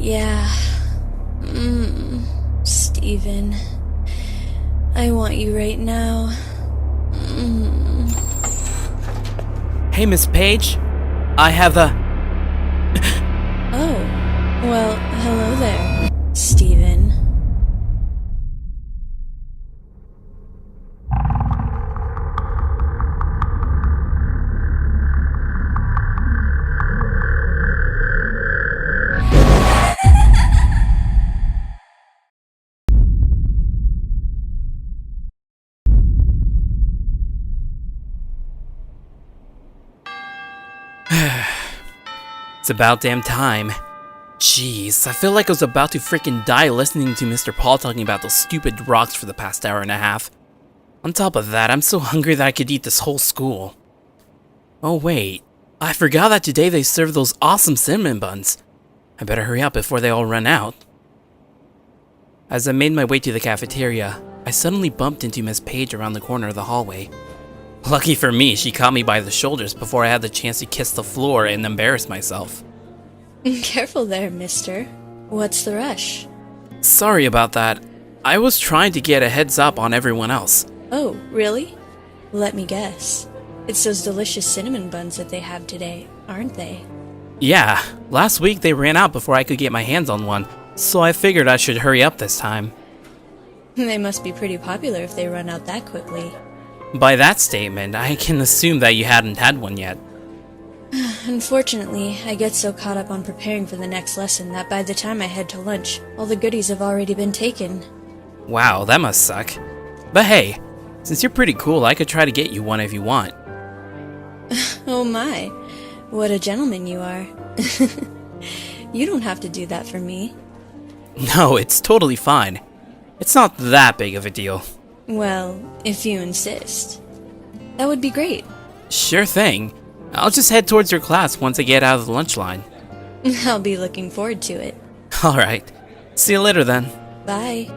yeah. Steven. I want you right now. Hey, Miss Page. I have a... Oh, well, hello there, Steven. It's about damn time. Jeez, I feel like I was about to freaking die listening to Mr. Paul talking about those stupid rocks for the past hour and a half. On top of that, I'm so hungry that I could eat this whole school. Oh wait, I forgot that today they serve those awesome cinnamon buns. I better hurry up before they all run out. As I made my way to the cafeteria, I suddenly bumped into Miss Page around the corner of the hallway. Lucky for me, she caught me by the shoulders before I had the chance to kiss the floor and embarrass myself. Careful there, mister. What's the rush? Sorry about that. I was trying to get a heads up on everyone else. Oh, really? Let me guess. It's those delicious cinnamon buns that they have today, aren't they? Yeah, last week they ran out before I could get my hands on one, so I figured I should hurry up this time. They must be pretty popular if they run out that quickly. By that statement, I can assume that you hadn't had one yet. Unfortunately, I get so caught up on preparing for the next lesson that by the time I head to lunch, all the goodies have already been taken. Wow, that must suck. But hey, since you're pretty cool, I could try to get you one if you want. Oh my, what a gentleman you are. You don't have to do that for me. No, it's totally fine. It's not that big of a deal. Well, if you insist. That would be great. Sure thing. I'll just head towards your class once I get out of the lunch line. I'll be looking forward to it. Alright. See you later then. Bye.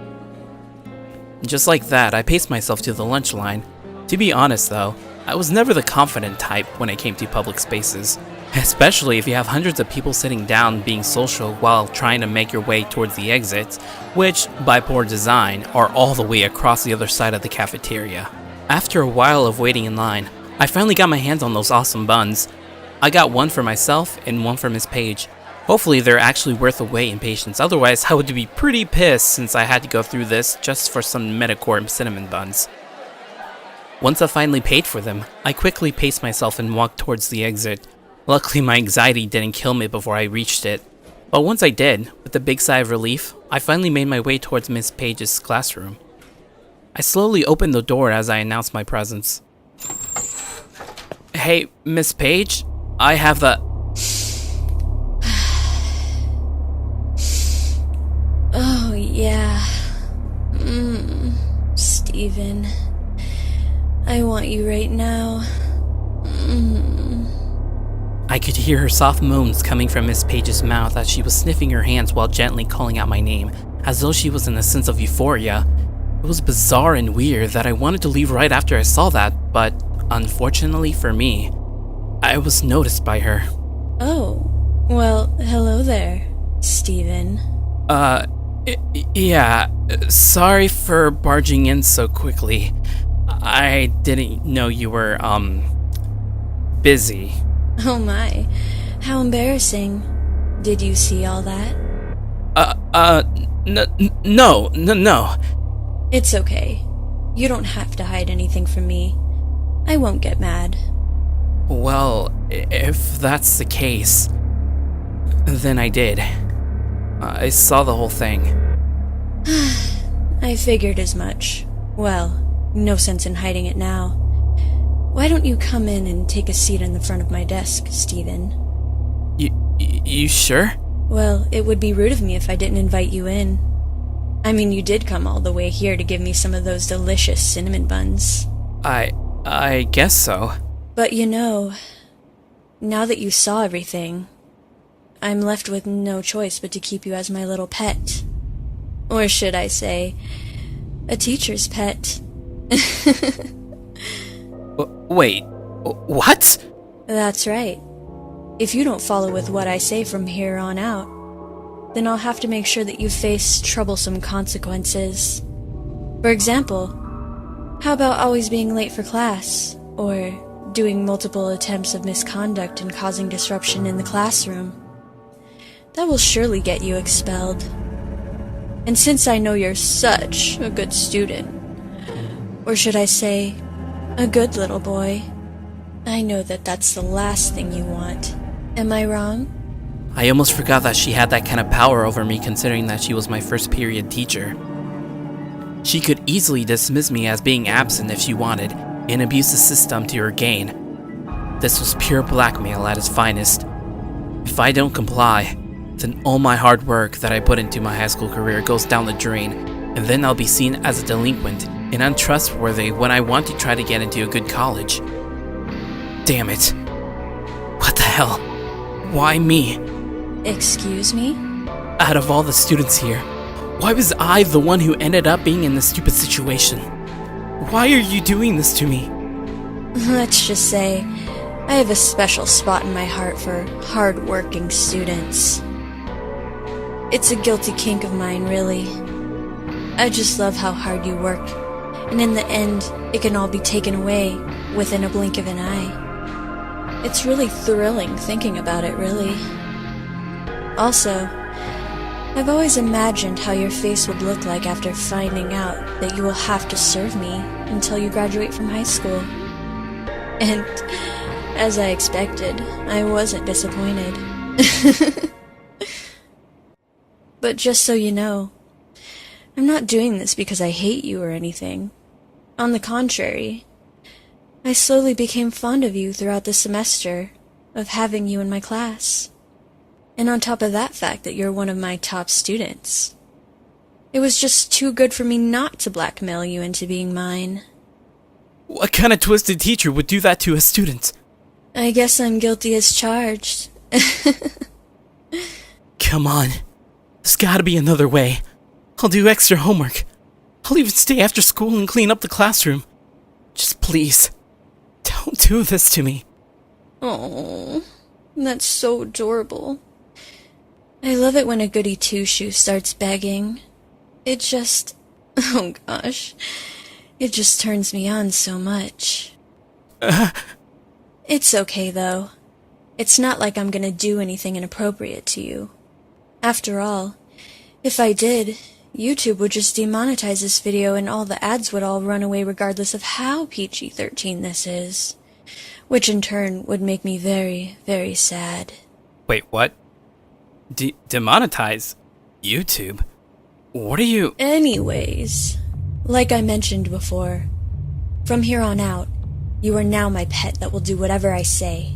Just like that, I paced myself to the lunch line. To be honest though, I was never the confident type when it came to public spaces. Especially if you have hundreds of people sitting down being social while trying to make your way towards the exits, which, by poor design, are all the way across the other side of the cafeteria. After a while of waiting in line, I finally got my hands on those awesome buns. I got one for myself and one for Miss Page. Hopefully they're actually worth the wait and patience, otherwise I would be pretty pissed since I had to go through this just for some Metacorp cinnamon buns. Once I finally paid for them, I quickly paced myself and walked towards the exit. Luckily my anxiety didn't kill me before I reached it. But once I did, with a big sigh of relief, I finally made my way towards Miss Page's classroom. I slowly opened the door as I announced my presence. Hey, Miss Page, I have the... Oh, yeah. Steven. I want you right now. I could hear her soft moans coming from Miss Page's mouth as she was sniffing her hands while gently calling out my name, as though she was in a sense of euphoria. It was bizarre and weird that I wanted to leave right after I saw that, but unfortunately for me, I was noticed by her. Oh, well, hello there, Steven. Yeah, sorry for barging in so quickly. I didn't know you were, busy. Oh my, how embarrassing. Did you see all that? No. It's okay. You don't have to hide anything from me. I won't get mad. Well, if that's the case, then I did. I saw the whole thing. I figured as much. Well, no sense in hiding it now. Why don't you come in and take a seat in the front of my desk, Steven? You sure? Well, it would be rude of me if I didn't invite you in. I mean, you did come all the way here to give me some of those delicious cinnamon buns. I guess so. But you know, now that you saw everything, I'm left with no choice but to keep you as my little pet. Or should I say, a teacher's pet. Wait, what? That's right. If you don't follow with what I say from here on out, then I'll have to make sure that you face troublesome consequences. For example, how about always being late for class, or doing multiple attempts of misconduct and causing disruption in the classroom? That will surely get you expelled. And since I know you're such a good student, or should I say, a good little boy, I know that that's the last thing you want. Am I wrong? I almost forgot that she had that kind of power over me, considering that she was my first period teacher. She could easily dismiss me as being absent if she wanted, and abuse the system to her gain. This was pure blackmail at its finest. If I don't comply, then all my hard work that I put into my high school career goes down the drain, and then I'll be seen as a delinquent and untrustworthy when I want to try to get into a good college. Damn it. What the hell? Why me? Excuse me? Out of all the students here, why was I the one who ended up being in this stupid situation? Why are you doing this to me? Let's just say, I have a special spot in my heart for hard-working students. It's a guilty kink of mine, really. I just love how hard you work, and in the end, it can all be taken away within a blink of an eye. It's really thrilling thinking about it, really. Also, I've always imagined how your face would look like after finding out that you will have to serve me until you graduate from high school. And, as I expected, I wasn't disappointed. But just so you know, I'm not doing this because I hate you or anything. On the contrary, I slowly became fond of you throughout the semester of having you in my class. And on top of that fact that you're one of my top students, it was just too good for me not to blackmail you into being mine. What kind of twisted teacher would do that to a student? I guess I'm guilty as charged. Come on. There's gotta be another way. I'll do extra homework. I'll even stay after school and clean up the classroom. Just please, don't do this to me. Oh, that's so adorable. I love it when a goody two-shoe starts begging. It just... oh gosh. It just turns me on so much. It's okay, though. It's not like I'm gonna do anything inappropriate to you. After all, if I did, YouTube would just demonetize this video and all the ads would all run away regardless of how PG-13 this is. Which in turn would make me very, very sad. Wait, what? Demonetize? YouTube? What are you... Anyways, like I mentioned before, from here on out, you are now my pet that will do whatever I say.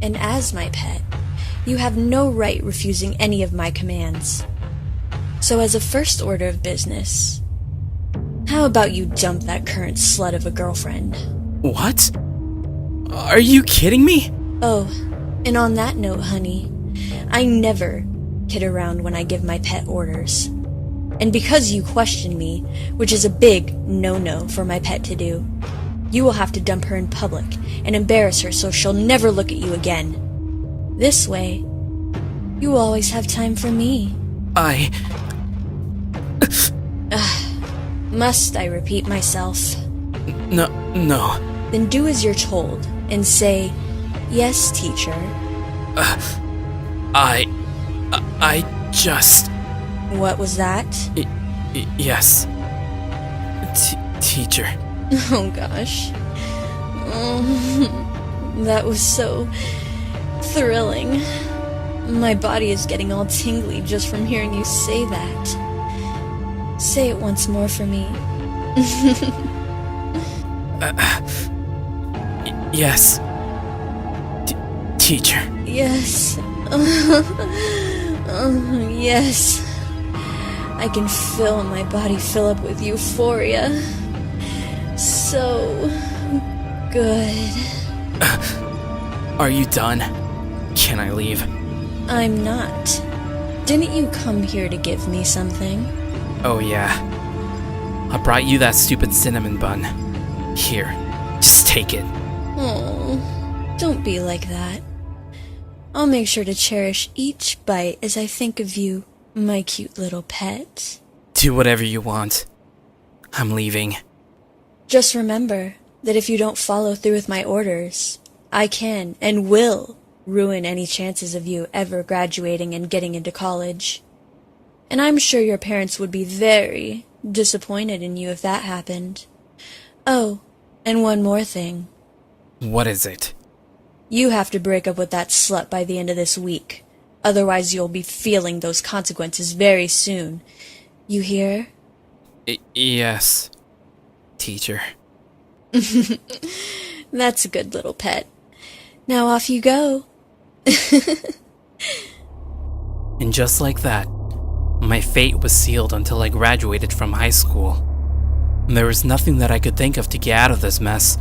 And as my pet, you have no right refusing any of my commands. So as a first order of business, how about you dump that current slut of a girlfriend? What? Are you kidding me? Oh, and on that note, honey, I never kid around when I give my pet orders. And because you question me, which is a big no-no for my pet to do, you will have to dump her in public and embarrass her so she'll never look at you again. This way, you will always have time for me. Must I repeat myself? No. Then do as you're told and say, yes, teacher. I just... What was that? Yes. Teacher. Oh gosh. That was so thrilling. My body is getting all tingly just from hearing you say that. Say it once more for me. Yes. Teacher. Yes. Yes. I can feel my body fill up with euphoria. So good. Are you done? Can I leave? I'm not. Didn't you come here to give me something? Oh yeah. I brought you that stupid cinnamon bun. Here, just take it. Oh, don't be like that. I'll make sure to cherish each bite as I think of you, my cute little pet. Do whatever you want. I'm leaving. Just remember that if you don't follow through with my orders, I can and will ruin any chances of you ever graduating and getting into college. And I'm sure your parents would be very disappointed in you if that happened. Oh, and one more thing. What is it? You have to break up with that slut by the end of this week. Otherwise you'll be feeling those consequences very soon. You hear? Yes, teacher. That's a good little pet. Now off you go. And just like that, my fate was sealed until I graduated from high school. There was nothing that I could think of to get out of this mess.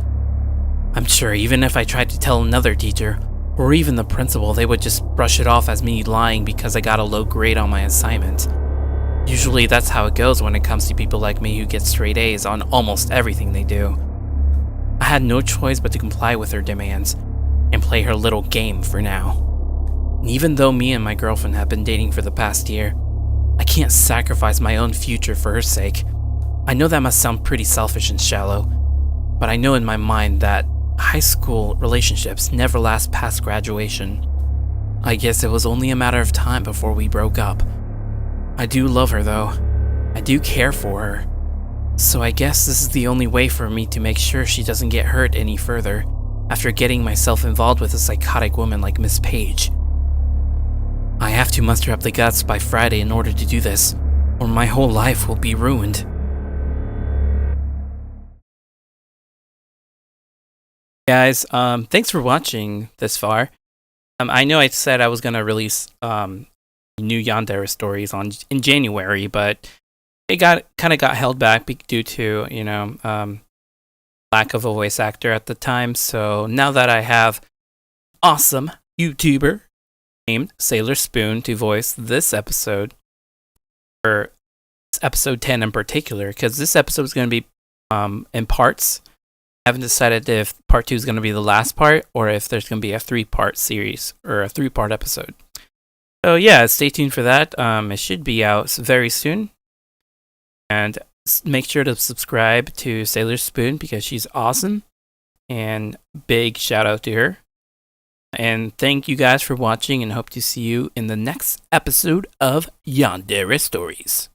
I'm sure even if I tried to tell another teacher, or even the principal, they would just brush it off as me lying because I got a low grade on my assignment. Usually that's how it goes when it comes to people like me who get straight A's on almost everything they do. I had no choice but to comply with her demands, and play her little game for now. And even though me and my girlfriend have been dating for the past year, I can't sacrifice my own future for her sake. I know that must sound pretty selfish and shallow, but I know in my mind that high school relationships never last past graduation. I guess it was only a matter of time before we broke up. I do love her though. I do care for her. So I guess this is the only way for me to make sure she doesn't get hurt any further after getting myself involved with a psychotic woman like Miss Page. I have to muster up the guts by Friday in order to do this, or my whole life will be ruined. Guys, thanks for watching this far. I know I said I was gonna release new Yandere stories in January, but it got held back due to lack of a voice actor at the time. So now that I have awesome YouTuber named Sailorspooon to voice this episode, or episode 10 in particular, because this episode is going to be in parts. I haven't decided if part 2 is going to be the last part or if there's going to be a 3-part series or a 3-part episode. So yeah, stay tuned for that. It should be out very soon. And make sure to subscribe to Sailorspooon because she's awesome. And big shout out to her. And thank you guys for watching and hope to see you in the next episode of Yandere Stories.